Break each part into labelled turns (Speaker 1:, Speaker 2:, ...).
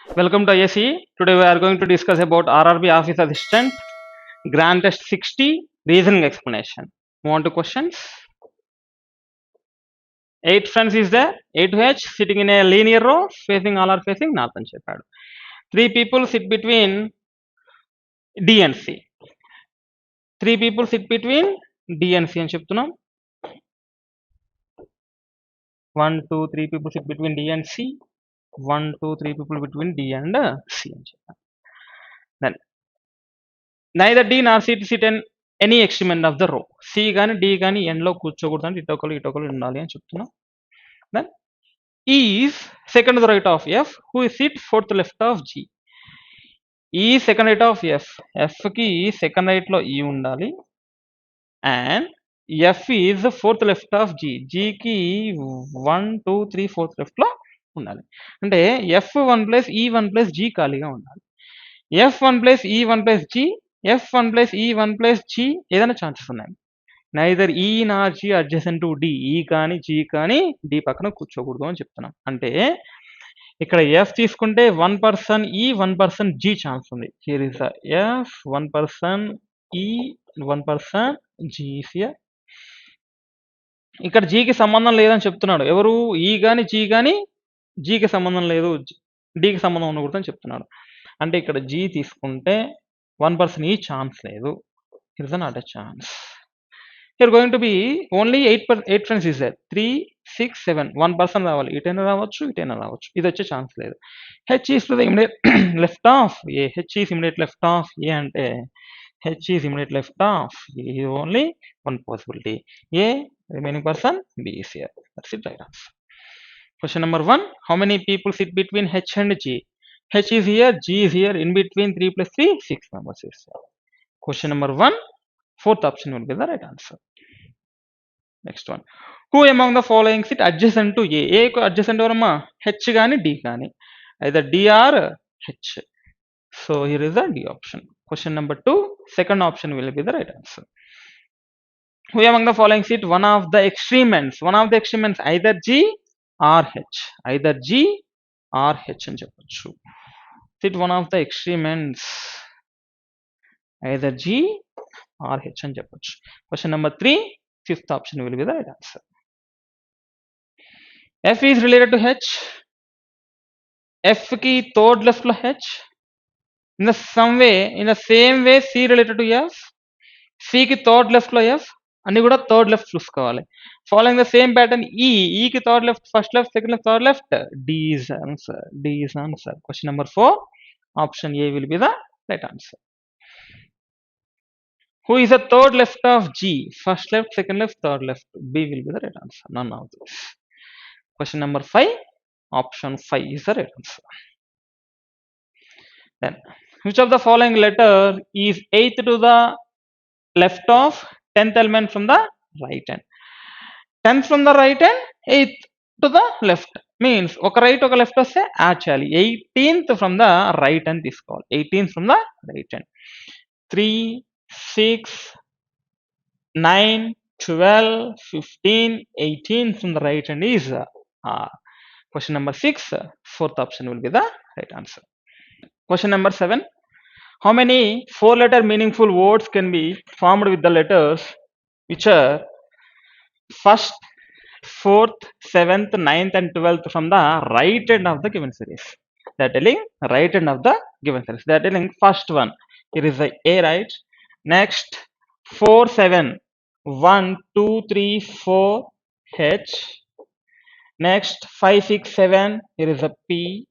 Speaker 1: Welcome to ISE. Today we are going to discuss about RRB Office Assistant, Grand Test 60, Reasoning Explanation. Move on to questions. 8 friends is there. A to H sitting in a linear row, facing all are facing north and చెప్పాడు. 3 people sit between D and C. 3 people sit between D and C అని చెప్తున్నాం. 1, 2, 3 people sit between D and C. 1, 2, 3 people between D and C అని చెప్పాను. Then neither D nor C sit in any extreme of the row. C కానీ D కానీ ఎండ్లో కూర్చోకూడదని ఇటొకరు ఉండాలి అని చెప్తున్నాం. Then E is second to the right of F, who is sit fourth left of G. E second right of F. F కి second right లో E ఉండాలి. And F is fourth left of G. G కి 1, 2, 3, 4th left లో ఉండాలి. అంటే F1 plus E1 plus G ఖాళీగా ఉండాలి. F1 plus E1 plus G, F1 plus E1 plus G ఏదైనా ఛాన్సెస్ ఉన్నాయి. నైదర్ ఈ నార్ జీ అడ్జసెంట్ టు డి, ఈ కానీ జీ కానీ డి పక్కన కూర్చోకూడదు అని చెప్తున్నాం. అంటే ఇక్కడ ఎఫ్ తీసుకుంటే 1% ఈ 1% జీ ఛాన్స్ ఉంది. హియర్ ఇస్ ఎఫ్ 1% ఈ 1% జీ. ఇక్కడ జీకి సంబంధం లేదని చెప్తున్నాడు. ఎవరు? ఈ కానీ జీ కానీ జీకి సంబంధం లేదు, డికి సంబంధం ఉండకూడదు అని చెప్తున్నాడు. అంటే ఇక్కడ జీ తీసుకుంటే 1% ఈ ఛాన్స్ లేదు. Here is not a chance. Here going to be only 8 friends is there. 3, 6, 7. 1% రావాలి. ఇటైనా రావచ్చు, ఇటైనా రావచ్చు. ఇది వచ్చే ఛాన్స్ లేదు. H is to the immediate left of A. H is immediate left of A అంటే H is immediate left of A is only one possibility. A remaining person B is here. That's it, right answer. Question number 1. How many people sit between H and G? H is here, G is here. In between 3 plus 3, 6 members is here. Question number 1. Fourth option will be the right answer. Next one. Who among the following sit adjacent to A? A కు adjacent ఎవరమ్మా? H కానీ D కానీ. Either D or H. So here is the D option. Question number 2. Second option will be the right answer. Who among the following sit one of the extreme ends? One of the extreme ends either G or H. Either G or H అని చెప్పొచ్చు. Sit one of the extreme ends. Either G or H అని చెప్పొచ్చు. Question number 3. Fifth option will be the right answer. F is related to H. F ki third left lo H. In the same way C related to F. C ki third left lo F. అన్ని కూడా third left చూసుకోవాలి. Following the same pattern ఈ కి third left, first left, second left, third left. D is answer. Question number 4. Option A will be the right answer. Who is the third left of G? First left, second left, third left. B will be the right answer. None of this. Question number 5. Option 5 is the right answer. Then, which of the following letter is 8th to the left of 10th element from the right hand? 10th from the right hand, 8th to the left. Means ఒక right ఒక left వస్తే add చేయాలి. 18th from the right hand తీసుకోవాలి. 18th from the right hand. 3, 6, 9, 12, 15, 18 from the right hand is R. Question number 6. Fourth option will be the right answer. Question number 7. How many 4-letter meaningful words can be formed with the letters which are first, 4th, 7th, 9th and 12th from the right end of the given series? They are telling right end of the given series. They are telling first one. Here is the A, right? Next 4, 7. 1, 2, 3, 4 H. Next 5, 6, 7. Here is a P.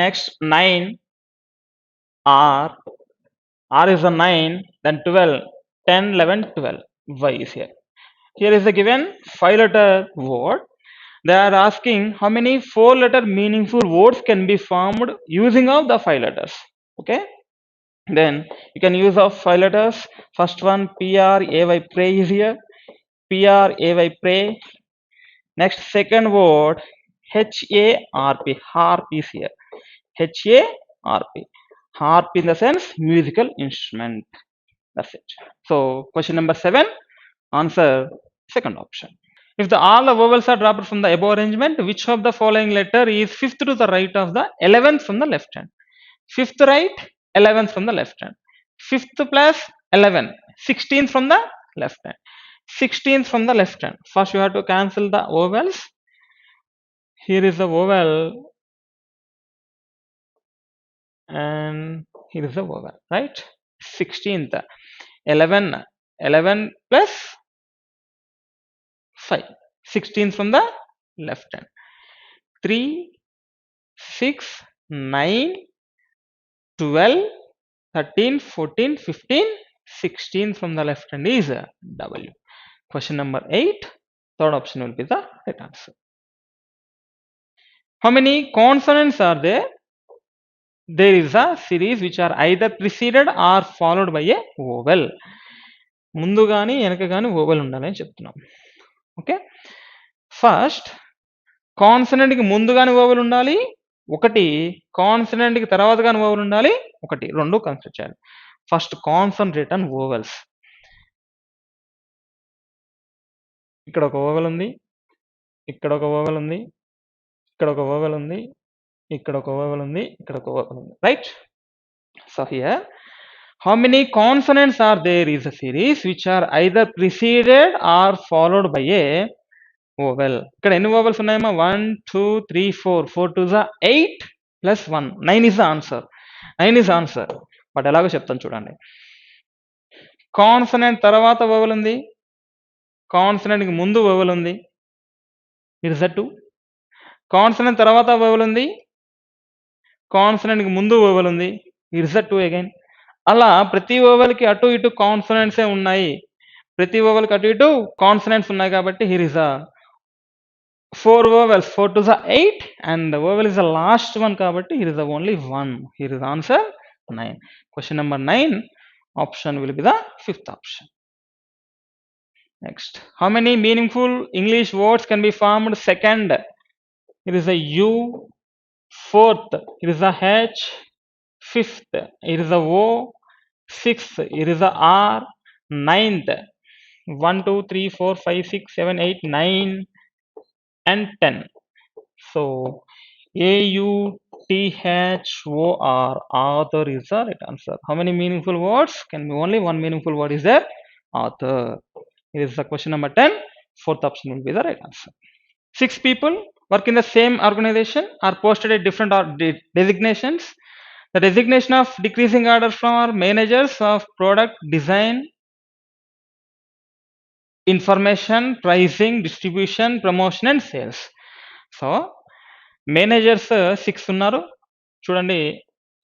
Speaker 1: Next 9 R. R is a 9. Then 12. 10, 11, 12. Y is here. Here is the given 5-letter word. They are asking how many 4-letter meaningful words can be formed using of the 5 letters. Okay. Then you can use of 5 letters. First one PRAY, pray is here. PRAY, pray. Next second word HARP, harp is here. HARP, harp in the sense musical instrument. That's it. So question number 7, answer second option. If all the vowels are dropped from the above arrangement, which of the following letter is fifth to the right of the 11th from the left hand? Fifth right, 11th from the left hand. Fifth plus 11, 16th from the left hand. 16th from the left hand. First you have to cancel the vowels. Here is the vowel and here is the vowel, right? 16th, 11 plus 5, 16 from the left hand. 3, 6, 9, 12, 13, 14, 15, 16 from the left hand is W. Question number 8, third option will be the right answer. How many consonants are there? There is a series which are either preceded or followed by a vowel. ముందు కానీ వెనక కానీ vowel ఉండాలని చెప్తున్నాం. Okay, first కాన్సనెంట్కి ముందు కానీ vowel ఉండాలి ఒకటి, కాన్సనెంట్కి తర్వాత కానీ vowel ఉండాలి ఒకటి, రెండు కన్సిడర్ చేయాలి. First concentrate on vowels. ఇక్కడ ఒక vowel ఉంది, ఇక్కడ ఒక vowel ఉంది, ఇక్కడ ఒక vowel ఉంది, ఇక్కడ ఒక vowel ఉంది, ఇక్కడ ఒక vowel ఉంది, right? So here how many consonants are there is a series which are either preceded or followed by a vowel. ఇక్కడ ఎన్ని vowels ఉన్నాయమ్మా? 1 2 3 4, 4 to the 8 plus 1, 9 is the answer. 9 is answer. But ఎలాగో చెప్తాను చూడండి. Consonant తర్వాత vowel ఉంది, కాన్సనెంట్కి ముందు vowel ఉంది, ఇట్ ఇస్ ద 2. కాన్సనెంట్ తర్వాత vowel ఉంది, కాన్సనెంట్కి ముందు vowel ఉంది, ఇట్ ఇస్ ద 2 అగైన్. అలా ప్రతి ఓవెల్కి అటు ఇటు కాన్సనెంట్సే ఉన్నాయి, ప్రతి ఓవెల్కి అటు ఇటు కాన్సనెంట్స్ ఉన్నాయి కాబట్టి here is a 4 vowels, 4 to the 8 and the vowel is the last one కాబట్టి here is the only one. Here is answer 9. Question number 9 option will be the fifth option. Next, how many meaningful English words can be formed? Second, it is a U. Fourth, it is a H. Fifth, it is a O. Sixth, it is a R. Ninth, 1 2 3 4 5 6 7 8 9 and 10. So AUTHOR, author is the right answer. How many meaningful words? Can be only one meaningful word is there, author. It is the question number 10. Fourth option will be the right answer. 6 people work in the same organization are posted at different designations. The designation of decreasing order from our managers of product design, information, pricing, distribution, promotion and sales. So managers 6 ఉన్నారు చూడండి.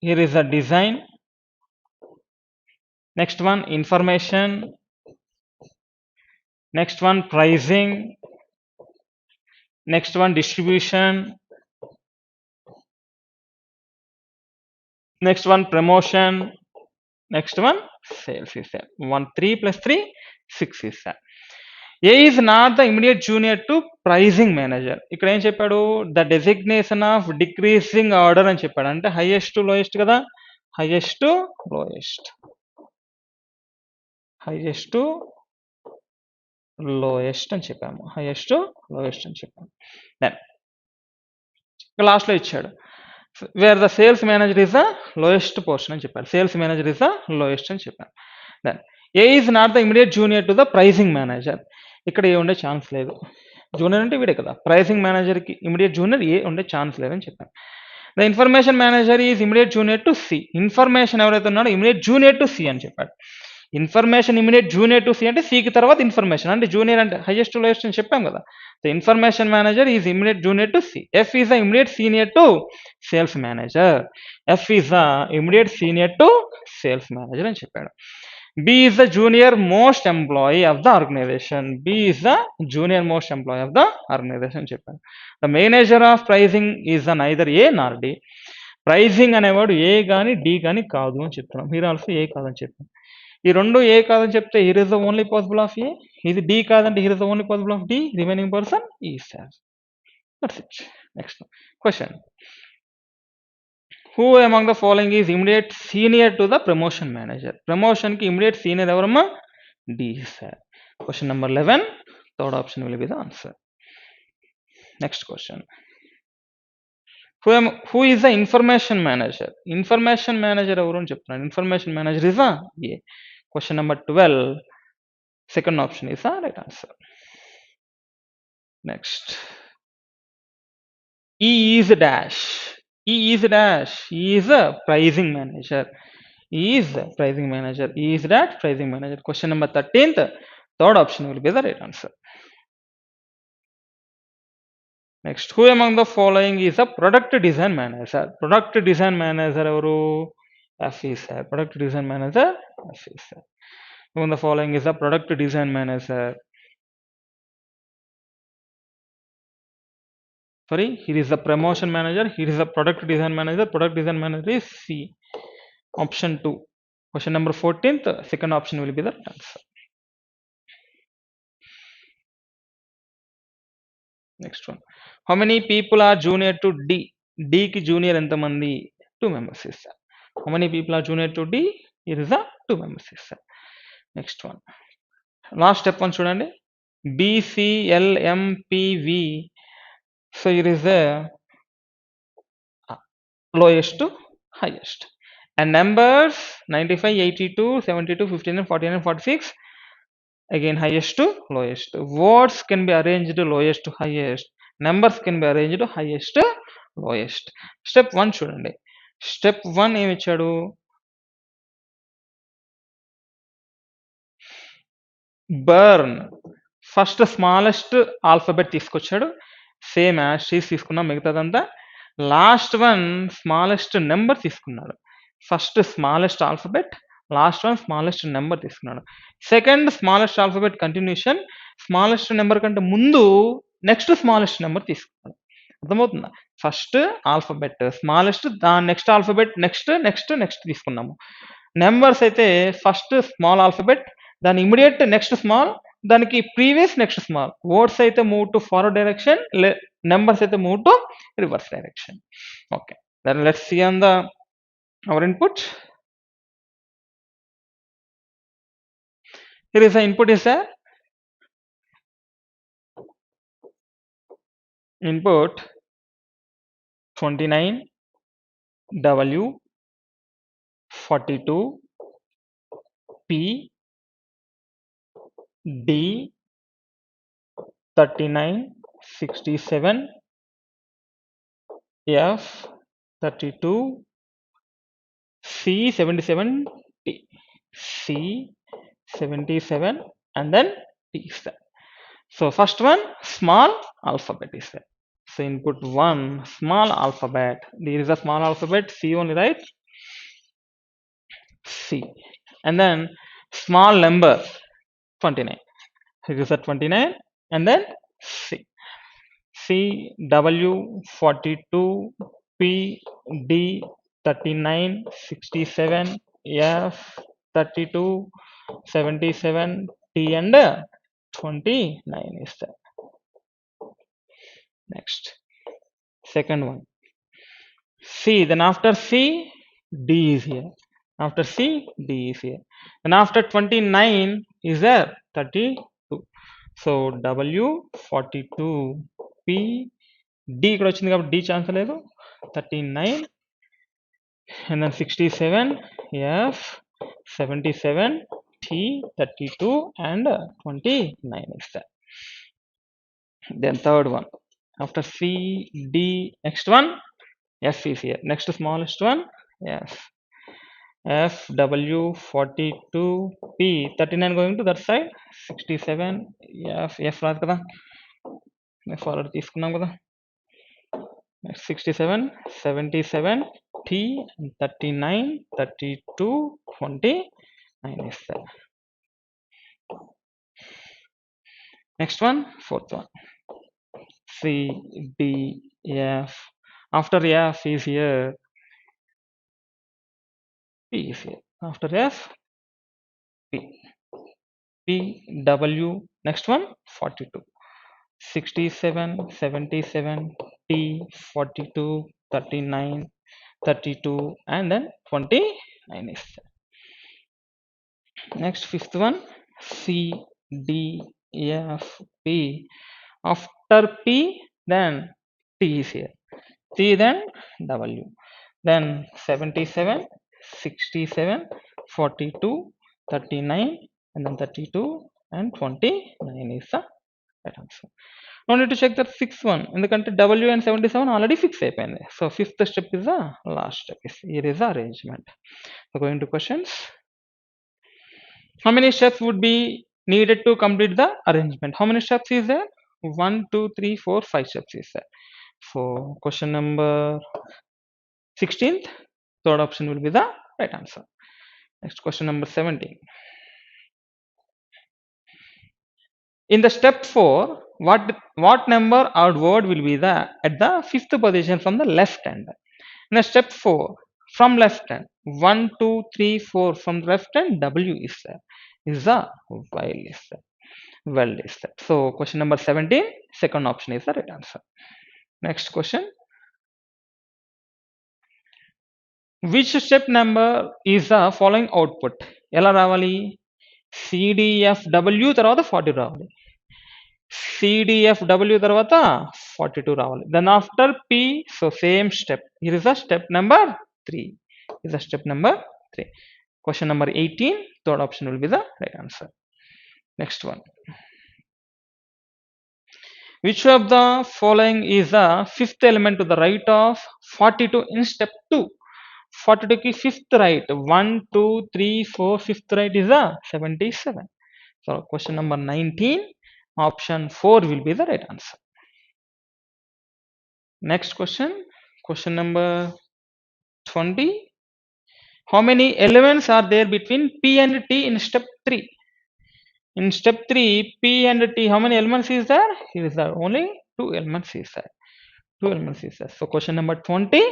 Speaker 1: Here is a design, next one information, next one pricing, next one distribution, next one promotion, next one sales is there. 1 3 plus 3 6 is there. A is not the immediate junior to pricing manager. ఇక్కడ ఏం చెప్పాడు? The designation of decreasing order అని చెప్పాడు. అంటే highest to lowest కదా, highest to lowest, highest to lowest అని చెప్పాము, highest to lowest అని చెప్పాము. దెన్ లాస్ట్లో ఇచ్చాడు where the sales manager is the lowest portion అని చెప్పారు, sales manager is the lowest అని చెప్పారు. Then A is not the immediate junior to the pricing manager. ఇక్కడ ఏ ఉండే ఛాన్స్ లేదు, జూనియర్ అంటే వీడే కదా, ప్రైసింగ్ మేనేజర్కి ఇమీడియట్ జూనియర్ ఏ ఉండే ఛాన్స్ లేదని చెప్పాను. The information manager is immediate junior to C. Information ఎవరైతే ఉన్నాడో ఇమీడియట్ జూనియర్ టు సి అని చెప్పాడు. Information immediate junior to C అంటే సికి తర్వాత ఇన్ఫర్మేషన్, అంటే జూనియర్ అంటే హైయెస్ట్ టు లోయెస్ట్ అని చెప్పాం కదా. The information manager is immediate junior to C. F is the immediate senior to sales manager. F is the immediate senior to sales manager అని చెప్పాడు. B is the junior most employee of the organization. B is the junior most employee of the organization చెప్పాను. The manager of pricing is neither A nor D. Pricing అనేవాడు A కానీ D కానీ కాదు అని చెప్తున్నాం. మీరు ఆల్సో ఏ కాదని చెప్పాను. ఈ రెండు ఏ కాదని చెప్తే here is the only possible of A. ఇది D కాదంటే here is the only possible of D. Remaining person is as. That's it. Next question. Who among the following is immediate senior to the promotion manager? Promotion ki immediate senior evarama D sir. Question number 11. Third option will be the answer. Next question. Who is the information manager? Information manager ఎవరు అని చెప్తున్నాను. Information manager is a A. Question number 12. Second option is the right answer. Next. E is dash. E is dash. E is a pricing manager. E is a pricing manager. E is that pricing manager. Question number 13th. Third option will be the right answer. Next, who among the following is a product design manager? Product design manager avaru? F is sir. Product design manager F is sir. Who among the following is a product design manager? Sorry, here is the promotion manager. Here is the product design manager. Product design manager is C. Option 2. Question number 14th. Second option will be the right answer. Next one. How many people are junior to D? D ki junior entamandi? 2 members is sir. How many people are junior to D? Here is the 2 members is sir. Next one. Last step one chudandi. B, C, L, M, P, V. So here is the lowest to highest. And numbers 95, 82, 72, 59, 49, and 46. Again highest to lowest. Words can be arranged lowest to highest. Numbers can be arranged highest to lowest. Step 1 చూడండి. Step 1 ఏమి ఇచ్చాడు? Burn first smallest alphabet తీసుకొచ్చాడు. Same as తీసుకున్నాం మిగతాదంతా. Last one smallest number తీసుకున్నాడు. First smallest alphabet, last one smallest number తీసుకున్నాడు. Second smallest alphabet continuation, smallest number కంటే ముందు నెక్స్ట్ స్మాలెస్ట్ నెంబర్ తీసుకున్నాడు. అర్థమవుతుందా? ఫస్ట్ ఆల్ఫాబెట్ స్మాలెస్ట్, దాని next alphabet next next next తీసుకున్నాము. నెంబర్స్ అయితే ఫస్ట్ స్మాల్ ఆల్ఫాబెట్, దాని ఇమీడియట్ నెక్స్ట్ స్మాల్, దానికి ప్రీవియస్ నెక్స్ట్ స్మాల్. వర్డ్స్ అయితే move to forward direction, numbers అయితే move to reverse direction. Okay, then let's see on the our input. Here is the input is a input 29, W, 42, P, D, 39, 67, F, 32, C, 77, T. C, 77, and then T is there. So first one small alphabet is there. So input 1 small alphabet. There is a small alphabet C only, right? C. And then small number 29. Here is a 29, and then C. C, W, 42, P, D, 39, 67, F, 32, 77, T, and 29 is there. Next, second one. C, then after C, D is here. After C, D is here. Then after 29 is there 32. So W, 42, P, D ఇక్కడ వచ్చింది కాబట్టి D chance లేదు. 39, and then 67, F, 77, T, 32, and 29 is there. Then third one. After C, D, next one, F is here. Next smallest one, F. F, W, 42, P, 39 going to that side, 67, F రాదు కదా, F already తీసుకున్నాం కదా. 67, 77, T, 39, 32, 29 is there. Next one, fourth one. C, D, F. After F is here, P is here. After F, P. P, W, next one, 42. 67, 77, T, 42, 39, 32, and then 29 is there. Next, fifth one, C, D, F P. After P, then T is here. T, then W. Then 77, 67, 42, 39, and then 32 and 29 is the right answer. No need to check the sixth one. In the country W and 77 already fixed అయిపోయింది. So fifth step is the last step. Here is the arrangement. So going to questions. How many steps would be needed to complete the arrangement? How many steps is there? 1, 2, 3, 4, 5 steps is there. So question number 16th, third option will be the right answer. Next question number 17. In the step 4, what number or word will be the at the fifth position from the left hand? In the step 4, from left hand, 1, 2, 3, 4 from the left hand, W is there. Is the while is there. Well is there. So question number 17, second option is the right answer. Next question. Which step number is the following output? ఎలా రావాలి? CDFW తర్వాత 40 రావాలి. CDFW తర్వాత 42 రావాలి. Then after P, so same step. Here is the step number 3. Is the step number 3. Question number 18, third option will be the right answer. Next one. Which of the following is the fifth element to the right of 42 in step 2? 42 ki fifth right. 1, 2, 3, 4, fifth right is the 77. So question number 19, option 4 will be the right answer. Next question. Question number 20. How many elements are there between P and T in step 3? In step 3, P and T, how many elements is there? Here is there only 2 elements is there. 2 elements is there. So question number 20,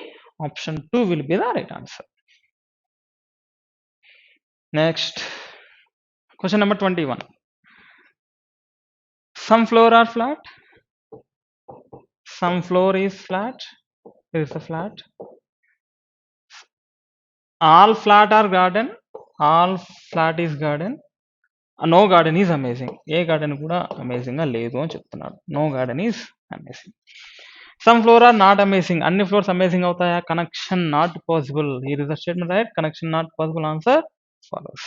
Speaker 1: option 2 will be the right answer. Next, question number 21. Some floor are flat. Some floor is flat. Here is a flat. All flat are garden. All flat is garden. No garden is amazing. ఏ garden కూడా amazing గా లేదు అని చెప్తున్నాడు. No garden is amazing. Some floor are not amazing. అన్ని floors amazing అవుతాయా? Connection not possible. Here is the statement right. Connection not possible. Answer follows.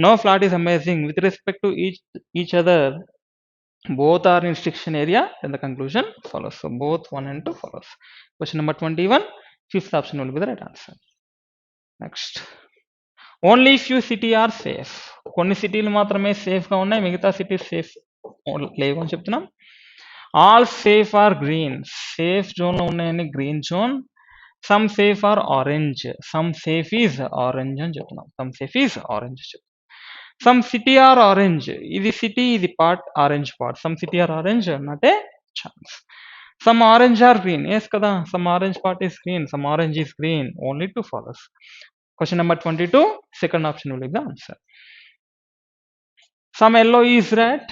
Speaker 1: No flat is amazing with respect to each other. Both are in restriction area, and the conclusion follows. So both 1 and 2 follows. Question number 21, fifth option will be the right answer. Next. Only few cities are safe. కొన్ని సిటీలు మాత్రమే safe గా ఉన్నాయి, మిగతా cities safe లేవు అని చెప్తున్నాం. All safe are green. Safe zone లో ఉన్నాయని green zone. Some safe are orange. Some safe is orange అని చెప్తున్నాం. సమ్ సేఫ్ ఈజ్ ఆరెంజ్ చెప్తున్నాం. Some city are orange. ఇది సిటీ, ఇది part, orange part. Some city are orange not a chance. Some orange are green. Yes కదా, some orange part is green, some orange is green. Only 2 follows. Question number 22, second option will be the answer. Some yellow is red.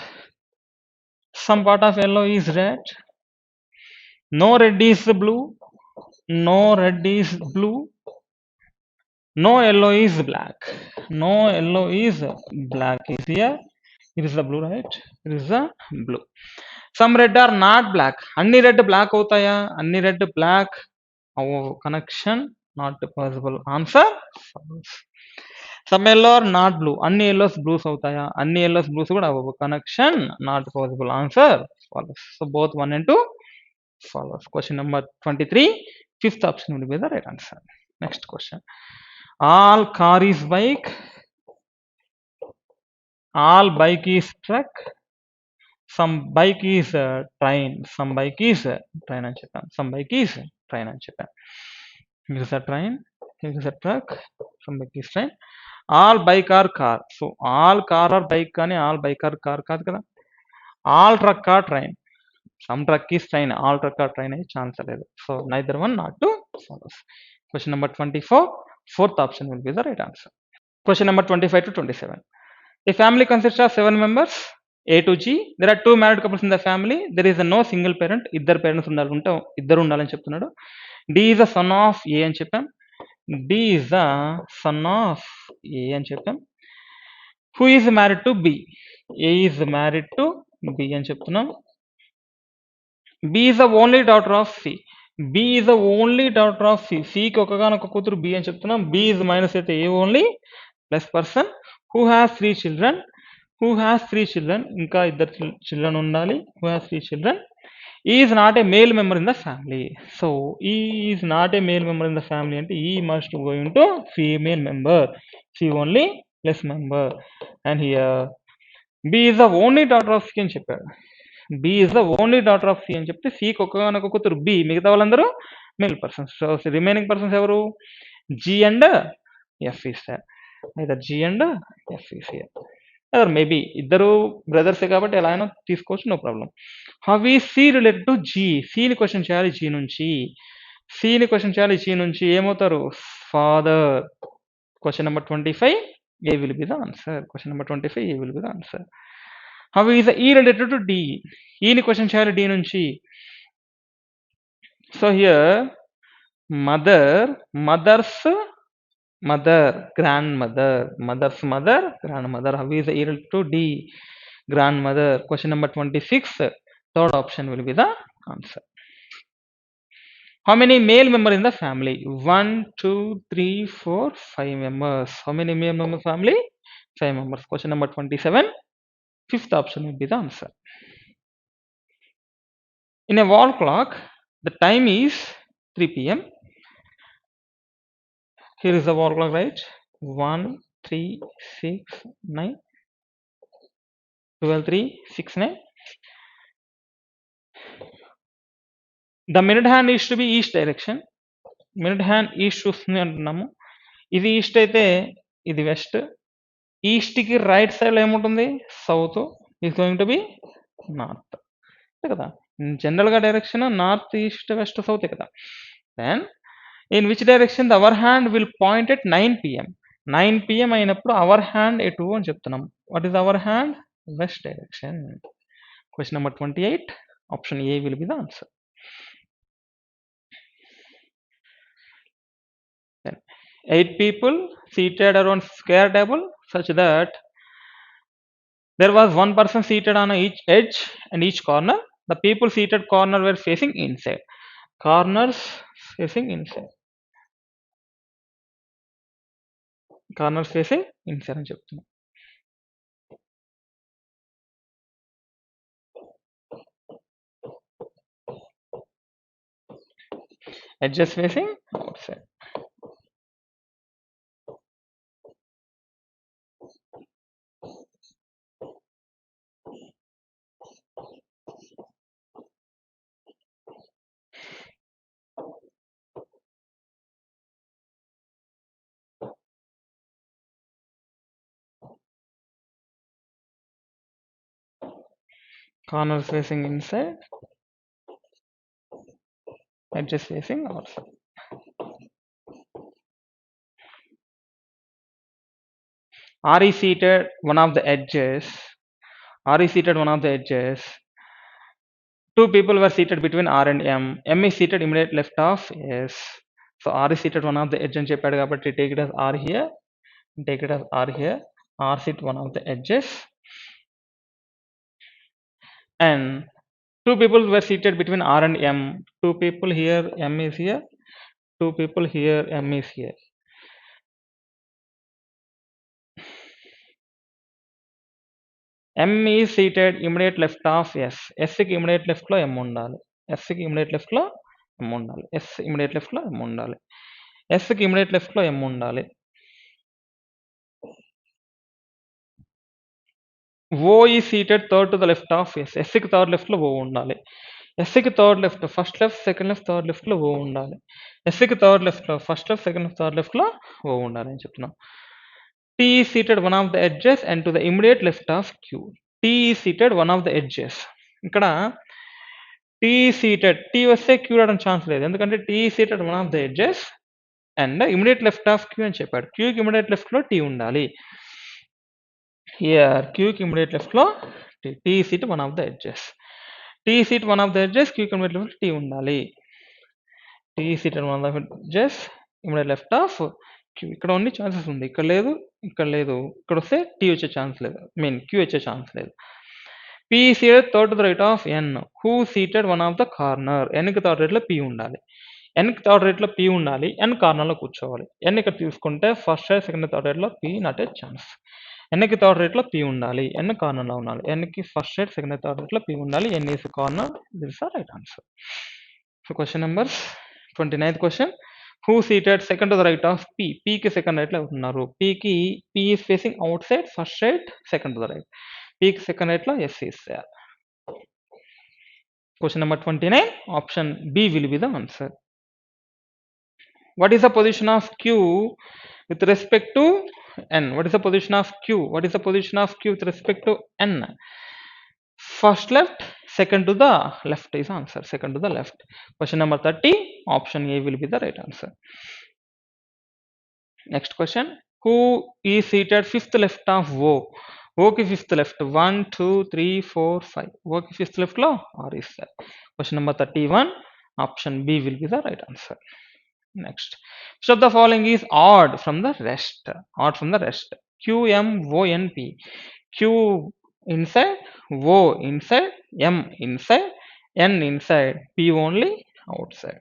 Speaker 1: Some part of yellow is red. No red is blue. No red is blue. No yellow is black. No yellow is black is here. It is the blue, right? It is the blue. Some red are not black. Anni red black hotaya. Anni red black. Our connection not possible. Answer false. Some yellow are not blue. Anni yellows blues hotaya. Anni yellows blues kuda our connection not possible. Answer false. So both 1 and 2 follows. Question number 23, fifth option will be the right answer. Next question. All car is bike. All bike is truck. Some bike is train. Some bike is train అని చెప్పాను. Some bike is train అని చెప్పాను. Here is a train. Here is a truck. Some bike is train. All bike are car. So all car are bike కానీ all bike are car కాదు కదా. All truck are train. Some truck is train. All truck are train అయ్యే chance లేదు. So neither one not to follows. Question number 24, fourth option will be the right answer. Question number 25 to 27. A family consists of 7 members, A to G. There are 2 married couples in the family. There is no single parent. ఇద్దరు parents ఉండాలని చెప్తున్నాడు. D is the son of A అని చెప్పాం. D is the son of A అని చెప్పాం. Who is married to B? A is married to B అని చెప్తున్నాం. B is the only daughter of C. B is the only daughter of C. C కి ఒకగానొక కూతురు B అని చెప్తున్నాం. B is minus అయితే A only plus person who has 3 children. Who has 3 children? ఇంకా ఇద్దరు children ఉండాలి. Who has 3 children? E is not a male member in the family. So E is not a male member in the family అంటే E must go into female member. C only plus member. And here B is the only daughter of C అని చెప్పాడు. B is the only daughter of C అని చెప్తే C కి ఒకగానొక కూతురు B, మిగతా వాళ్ళందరూ male persons. So remaining persons ఎవరు? G and F is there. either G and F is here. Or maybe ఇద్దరు బ్రదర్సే కాబట్టి ఎలా అయినా తీసుకోవచ్చు, no problem. How is C related to G? సిని క్వశ్చన్ చేయాలి జీ నుంచి. సిని క్వశ్చన్ చేయాలి జీ నుంచి. ఏమవుతారు? Father. Question number 25 A will be the answer. Question number 25 A will be the answer. How is E related to D? ఈని question చేయాలి D నుంచి. So here mother, mothers mother, grandmother, mother's mother, grandmother. How is equal to D? Grandmother. Question number 26. Third option will be the answer. How many male members in the family? 1, 2, 3, 4, 5 members. How many male members family? 5 members. Question number 27. Fifth option will be the answer. In a wall clock, the time is 3 p.m. Here is the wall clock, right? 1, 3, 6, 9, 12, 3, 6, 9. The minute hand is to be east direction. Minute hand east చూస్తుంది అంటున్నాము. ఇది east అయితే ఇది west. ఈస్ట్కి right సైడ్లో ఏముంటుంది? South. Is going to be north కదా. జనరల్గా direction north, east, west, సౌతే కదా. Then in which direction the our hand will point at 9 p.m. 9 p.m. అయినప్పుడు అవర్ హ్యాండ్ ఎటు అని చెప్తున్నాం. What is our hand? West direction. Question number 28 option A will be the answer. Then 8 people seated around square table such that there was one person seated on each edge and each corner. The people seated corner were facing inside. Corners facing inside. Corners facie inside అని చెప్తున్నాం. Edges facing out side. Corners facing inside, edges facing outside. R is seated one of the edges. R is seated one of the edges. Two people were seated between R and M. M is seated immediate left of S. So R is seated one of the edge అని చెప్పాడు కాబట్టి take it as R here. Take it as R here. R sit one of the edges. And two people were seated between R and M. Two people here, M is here. Two people here, M is here. M is seated immediate left of S. S కి immediate left లో M ఉండాలి. S కి immediate left లో M ఉండాలి. S immediate left లో M ఉండాలి. S కి immediate left లో M ఉండాలి. O is seated third to the left of S. S కి third left లో O ఉండాలి. S కి third left, first left, second left, third left లో O ఉండాలి. S కి third left లో first left, second left, third left లో O ఉండాలి అని చెప్తున్నాం. T is seated one of the edges and to the immediate left of Q. T is seated one of the edges. ఇక్కడ T is seated, T వస్తే Q రావడం chance లేదు, ఎందుకంటే T is seated one of the edges and immediate left of Q అని చెప్పాడు. Q కి immediate left లో T ఉండాలి. Here Q కి immediate left లో T is seated one of the edges. T is seated one of the edges, Q కి immediate left T ఉండాలి. T is seated one of the edges, immediate left of Q. ఇక్కడ only chances ఉంది, ఇక్కడ లేదు, ఇక్కడ లేదు, ఇక్కడ వస్తే T వచ్చే ఛాన్స్ లేదు, మీన్ Q వచ్చే ఛాన్స్ లేదు. P is seated third to the right of N. Who seated one of the corner? N కి థర్డ్ రైట్ లో P ఉండాలి. N కి థర్డ్ రైట్ లో P ఉండాలి. N కార్నర్ లో కూర్చోవాలి. N ఇక్కడ తీసుకుంటే first right second third right లో P not a chance. N కి థర్డ్ రైట్ లో P ఉండాలి. N కార్నర్ లో ఉండాలి. N కి first right second third right లో P ఉండాలి. N is corner. This is the right answer. So question number 29th question. Who seated second to the right of P? P కి second right లో ఉన్నారు. P is facing outside, first right, second to the right. P కి second right లో S is there. Question number 29, option B will be the answer. What is the position of Q with respect to N? What is the position of Q? What is the position of Q with respect to N? First left, second to the left is answer. Second to the left. Question number 30, option A will be the right answer. Next question. Who is seated fifth left of O? O ki fifth left. 1, 2, 3, 4, 5. O ki fifth left lo R is there. Question number 31. Option B will be the right answer. Next. Which of the following is odd from the rest? Odd from the rest. Q, M, O, N, P. Q inside, O inside, M inside, N inside, P only outside.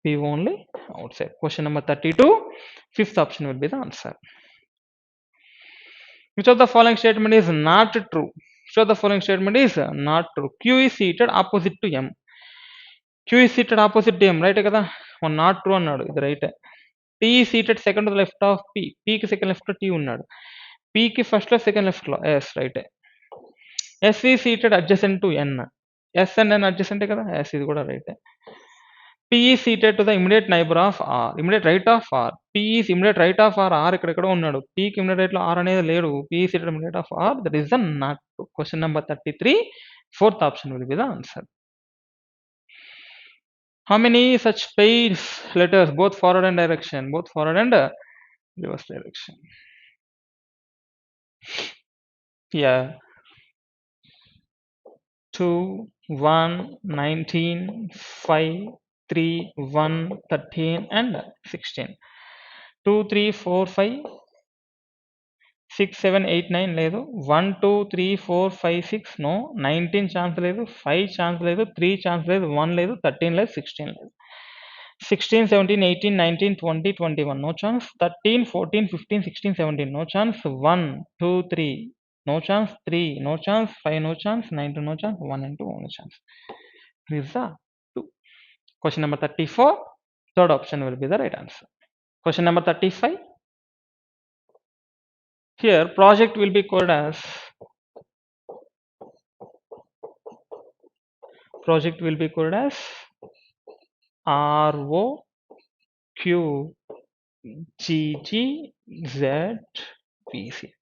Speaker 1: P only outside. Question number 32. Fifth option will be the answer. Which of the following statement is not true? Which of the following statement is not true? Q is seated opposite to M. Q is seated opposite to M, right kada? One not true annadu. Idu right. T is seated second to the left of P. P ki second left lo T unnadu. P ki first lo second left lo S, right. S is seated adjacent to N. S and N adjacent kada? S is kuda right. P is seated to the immediate neighbor of R. Immediate right of R. P is immediate right of R. R ikkada unnadu. P ki immediate right lo R anedi ledu. P is seated immediate of R. That is the not true. Question number 33. Fourth option will be the answer. How many such pairs letters, both forward and direction, both forward and reverse direction? Yeah. 2, 1, 19, 5, 3, 1, 13 and 16. 2, 3, 4, 5, 6, 7, 8, 9 లేదు. 1, 2, 3, 4, 5, 6 no. 19 chance లేదు. 5 chance లేదు. 3 chance లేదు. 1 లేదు. 13 లేదు. 16 లేదు. 16, 17, 18, 19, 20, 21 no chance. 13, 14, 15, 16, 17 no chance. 1, 2, 3 no chance. 3 no chance. 5 no chance. 9 2 no chance. 1 and 2 no chance. This is the 2. Question number 34. Third option will be the right answer. Question number 35. Here project will be called as RO Q G G Z P C.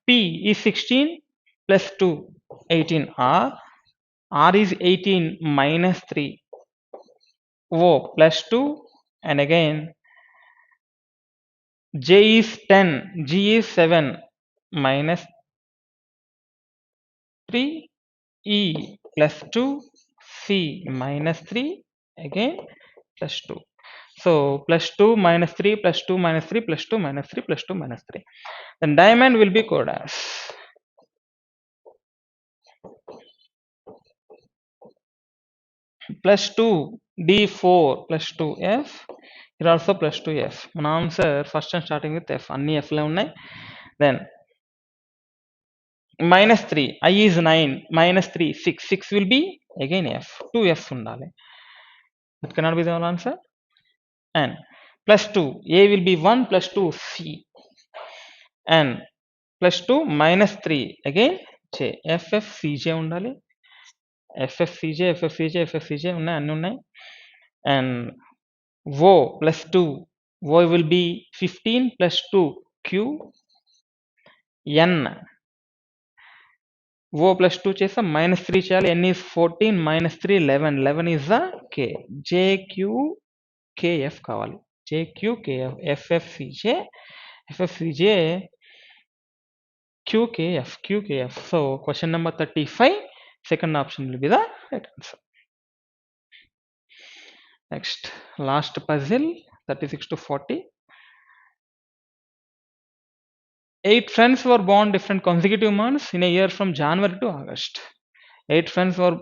Speaker 1: P is 16 plus 2, 18 R. R is 18 minus 3. O plus 2 and again J is 10, G is 7 minus 3, E plus 2, C minus 3 again plus 2. So plus 2 minus 3 plus 2 minus 3 plus 2 minus 3 plus 2 minus 3. Then diamond will be called as plus 2 D4 plus 2F. Here also plus 2F. మన answer first and starting with F. అన్ని F లే ఉన్నాయి. Then minus 3. I is 9. Minus 3. 6. 6 will be again F. 2F ఉండాలి. That cannot be the answer. And plus 2. A will be 1 plus 2 C. And plus 2 minus 3 again J. FF CJ ఉండాలి. FF CJ FF CJ FF CJ ఉన్నాయి అన్ని ఉన్నాయి. And O plus 2. O will be 15 plus 2 Q. N. O plus 2 చేస్తే minus 3 చేయాలి. N is 14 minus 3 11. 11 is the K. JQ KF కావాలి. JQ KF FFCJ FFCJ QKF QKF. So question number 35, second option will be the right answer. Next, last puzzle 36 to 40. 8 friends were born different consecutive months in a year from January to August. 8 friends were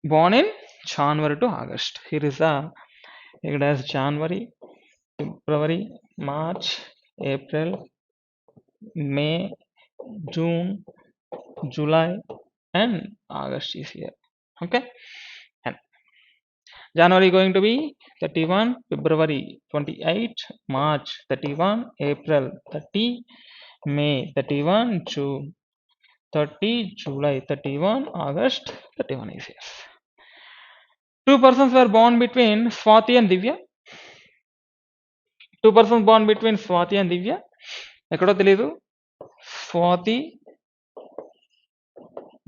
Speaker 1: born in January to August. Here is the, it has January, February, March, April, May, June, July, and August is here. Okay. And January going to be 31, February 28, March 31, April 30, May 31, June 30, July 31, August 31 is here. Two persons were born between Swati and Divya. Two persons born between Swati and Divya. ఎక్కడో తెలీదు. Swathi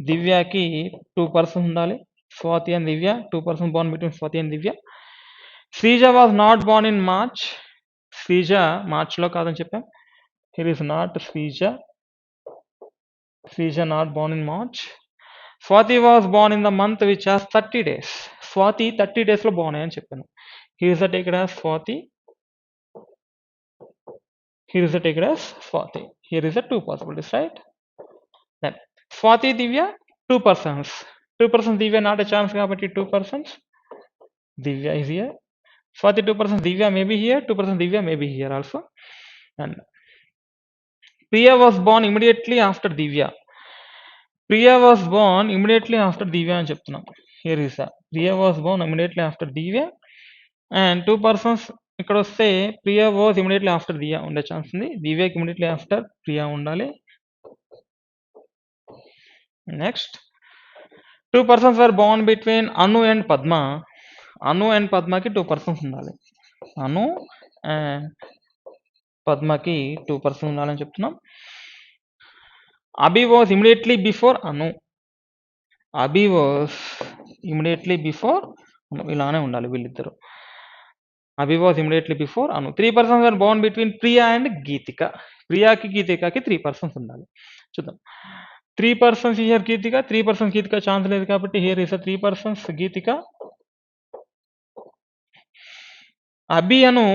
Speaker 1: దివ్యకి 2 persons ఉండాలి. Swati and Divya, 2 persons born between Swati and Divya. Srija was not born in March. Srija March లో కాదని చెప్పాం. Here is not Srija. Srija not born in March. Swati was born in the month which has 30 days. Swati 30 days లో born అని చెప్పాను. Here is the taken as Swati. Here is the taken as Swati. Here is the 2 possibilities, right? Then Swati Divya 2 persons. 2 persons Divya not a chance కాబట్టి 2 persons. Divya is here. Swati 2 persons Divya may be here. 2 persons Divya may be here also. And Priya was born immediately after Divya. Priya was born immediately after Divya అని చెప్తున్నాం. Here is that. Priya was born immediately after Divya. And 2 persons ఇక్కడ వస్తే Priya was immediately after Divya ఉండే chance ఉంది. Divyaకి immediately after Priya ఉండాలి. Next, 2 persons were born between Anu and Padma. Anu and Padmaki 2 persons ఉండాలి. Anu and Padmaki 2 persons ఉండాలని చెప్తున్నాం. Abhi was immediately before Anu. Abhi was immediately before Anu. ఇలానే ఉండాలి వీళ్ళిద్దరు. Abhi was immediately before Anu. 3 persons were born between Priya and Geetika. Priyaకి Geetikaki 3 persons ఉండాలి. చూద్దాం. 3 persons here Geetika, 3 persons Geetika chance లేదు కాబట్టి here is a 3 persons Geetika. అభి అను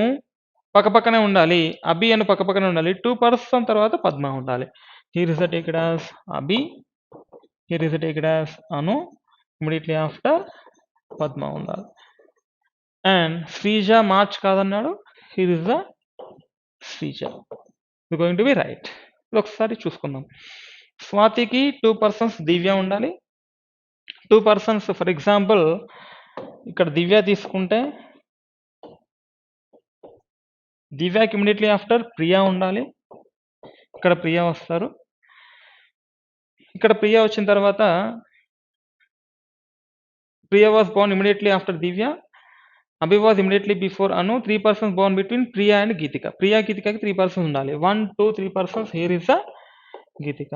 Speaker 1: పక్కపక్కనే ఉండాలి. అభి అను పక్కపక్కనే ఉండాలి. 2 persons తర్వాత పద్మ ఉండాలి. Here is the taken as Abhi. Here is the taken as Anu. Immediately after Padma ఉండాలి. And Srija March కాదన్నాడు. Here is the Srija. It's going to be right. ఒకసారి చూసుకుందాం. స్వాతికి 2 persons దివ్య ఉండాలి. 2 persons ఫర్ ఎగ్జాంపుల్ ఇక్కడ దివ్య తీసుకుంటే దివ్యకి immediately after Priya ఉండాలి. ఇక్కడ ప్రియా వస్తారు. ఇక్కడ ప్రియా వచ్చిన తర్వాత Priya was born immediately after Divya. Abhi was immediately before Anu. 3 persons born between Priya and Geetika. Priya గీతికకి 3 persons ఉండాలి. 1, 2, 3 persons. Here is the Geetika.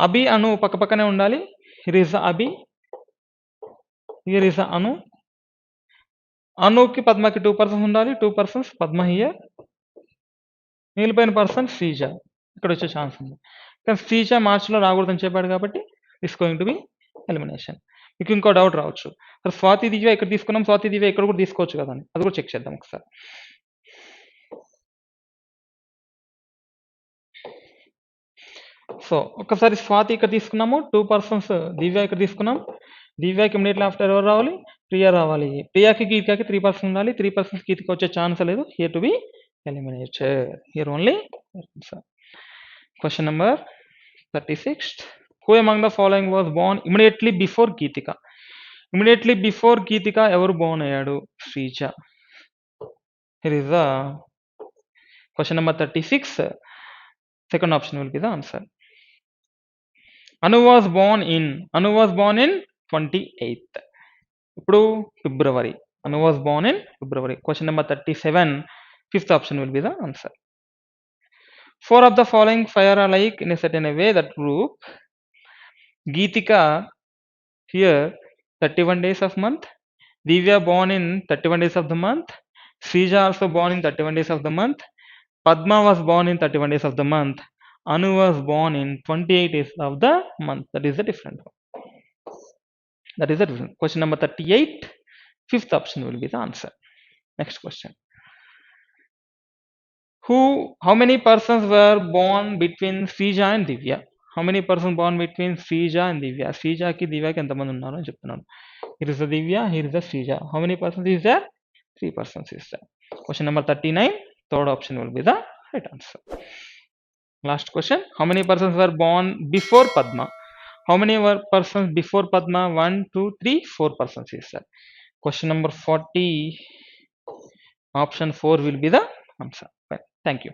Speaker 1: Abhi Anu పక్కపక్కనే ఉండాలి. Here is the Abhi. Here is the Anu. అనుకి పద్మకి 2 persons ఉండాలి. 2 persons పద్మ హియర్. మిగిలిపోయిన పర్సన్ శ్రీజ ఇక్కడ వచ్చే ఛాన్స్ ఉంది. కానీ శ్రీజ మార్చిలో రాకూడదని చెప్పాడు కాబట్టి it's going to B elimination. మీకు ఇంకో డౌట్ రావచ్చు, మరి స్వాతి దివ్య ఇక్కడ తీసుకున్నాం, స్వాతి దివ్య ఇక్కడ కూడా తీసుకోవచ్చు కదా అని. అది కూడా చెక్ చేద్దాం ఒకసారి. సో ఒక్కసారి స్వాతి ఇక్కడ తీసుకున్నాము, 2 persons దివ్య ఇక్కడ తీసుకున్నాం. దివ్యకి ఇమీడియట్లీ ఆఫ్టర్ ఎవరు రావాలి? ప్రియా రావాలి. ప్రియాకి గీతికకి 3 persons ఉండాలి. 3 persons గీతికి వచ్చే ఛాన్స్ లేదు. Here to be eliminated. Here only answer. Question number 36. Who among the following was born immediately before Geetika? Immediately before Geetika ever born అయ్యాడు? Sreeja. Here is the question number 36. Second option will be the answer. Anu was born in 28th. ఇప్పుడు February. Anu was born in February. Question number 37. Fifth option will be the answer. 4 of the following 5 are alike in a certain way that group. Geetika here 31 days of month. Divya born in 31 days of the month. Srija also born in 31 days of the month. Padma was born in 31 days of the month. Anu was born in 28 days of the month. That is the different one. That is the different. Question number 38. Fifth option will be the answer. Next question. How many persons were born between Srija and Divya? How many persons born between Srija and Divya? Srija ki Divya ki ఎంతమంది ఉన్నారు అని చెప్తున్నాను. Here is the Divya, here is the Srija. How many persons is there? 3 persons is there. Question number 39, third option will be the right answer. Last question. How many persons were born before Padma? How many were persons before Padma? 1, 2, 3, 4 persons is there. Question number 40, option 4 will be the answer. Thank you.